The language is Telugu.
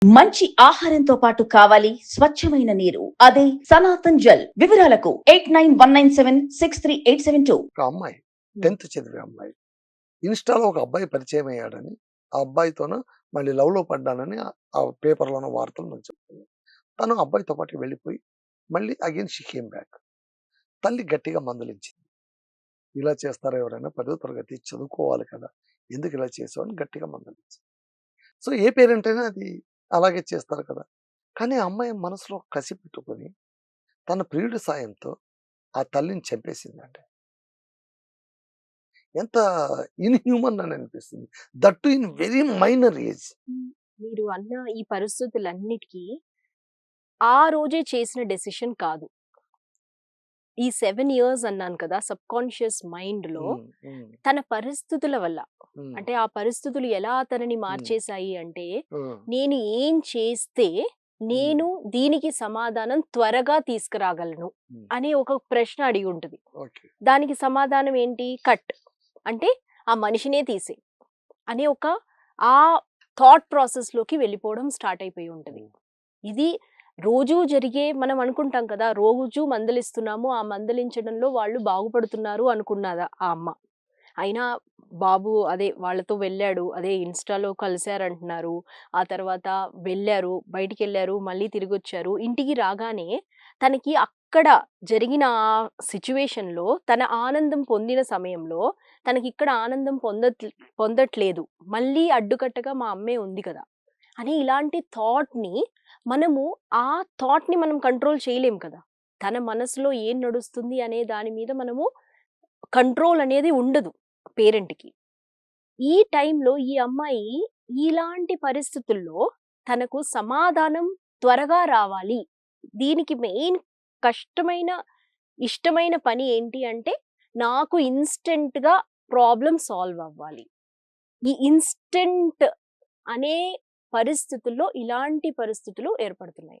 మంచి ఆహారంతో పాటు కావాలి స్వచ్ఛమైన నీరు. అదే సనాతన్ జల్. వివరాలకు 8919763872. ఒక అమ్మాయి 10th చదివే అమ్మాయి ఇన్‌స్టాలో ఒక అబ్బాయి పరిచయం అయ్యాడని, ఆ అబ్బాయితోన మళ్ళీ లవ్‌లో పడ్డానని ఆ పేపర్‌లోన వార్తలు మనకు చెప్తుంది. తను అబ్బాయితో పాటు వెళ్ళిపోయి మళ్ళీ అగైన్ షీ కేమ్ బ్యాక్. తల్లి గట్టిగా మందలించింది. ఇలా చేస్తారా ఎవరైనా? 10వ తరగతి చదువుకోవాలి కదా! ఎందుకు ఇలా చేసావు అని గట్టిగా మందలించింది. సో, ఏ పేరెంట్ అయినా అది అలాగే చేస్తారు కదా! కానీ ఆ అమ్మాయి మనసులో కసి పెట్టుకొని తన ప్రియుడి సాయంతో ఆ తల్లిని చంపేసిందండి. ఎంత ఇన్‌హ్యూమన్ అని అనిపిస్తుంది. That too in very minor age. మీరు అన్న ఈ పరిస్థితులన్నిటికీ ఆ రోజే చేసిన డెసిషన్ కాదు. ఈ 7 ఇయర్స్ అన్నాను కదా! సబ్‌కాన్షియస్ మైండ్‌లో హ్మ్. హ్మ్. తన పరిస్థితుల వల్ల హ్మ్. అంటే ఆ పరిస్థితులు ఎలా తనని మార్చేశాయి అంటే, హ్మ్. నేను ఏం చేస్తే నేను దీనికి సమాధానం త్వరగా తీసుకురాగలను హ్మ్. అనే ఒక ప్రశ్న అడిగి ఉంటది. ఓకే. దానికి సమాధానం ఏంటి? కట్. అంటే ఆ మనిషినే తీసేయి అనే ఒక ఆ థాట్ ప్రాసెస్‌లోకి వెళ్ళిపోవడం స్టార్ట్ అయిపోయి ఉంటది. ఇది రోజూ జరిగే మనం అనుకుంటాం కదా! రోజు మందలిస్తున్నాము. ఆ మందలించడంలో వాళ్ళు బాగుపడుతున్నారు అనుకున్నదా ఆ అమ్మ. అయినా బాబు అదే వాళ్ళతో వెళ్ళాడు. అదే ఇన్‌స్టాలో కలిసారంటున్నారు. ఆ తర్వాత వెళ్ళారు, బయటికెళ్లారు, మళ్ళీ తిరిగొచ్చారు. ఇంటికి రాగానే తనకి అక్కడ జరిగిన ఆ సిట్యుయేషన్‌లో తన ఆనందం పొందిన సమయంలో తనకిక్కడ ఆనందం పొందట్లేదు. మళ్ళీ అడ్డుకట్టగా మా అమ్మే ఉంది కదా! అని ఇలాంటి థాట్‌ని మనము ఆ థాట్‌ని మనం కంట్రోల్ చేయలేం కదా! తన మనసులో ఏం నడుస్తుంది అనే దాని మీద మనము కంట్రోల్ అనేది ఉండదు పేరెంట్‌కి. ఈ టైంలో ఈ అమ్మాయి ఇలాంటి పరిస్థితుల్లో తనకు సమాధానం త్వరగా రావాలి. దీనికి మెయిన్ కష్టమైన, ఇష్టమైన పని ఏంటి అంటే, నాకు ఇన్‌స్టంట్‌గా ప్రాబ్లమ్ సాల్వ్ అవ్వాలి. ఈ ఇన్‌స్టంట్ అనే పరిస్థితుల్లో ఇలాంటి పరిస్థితులు ఏర్పడుతున్నాయి.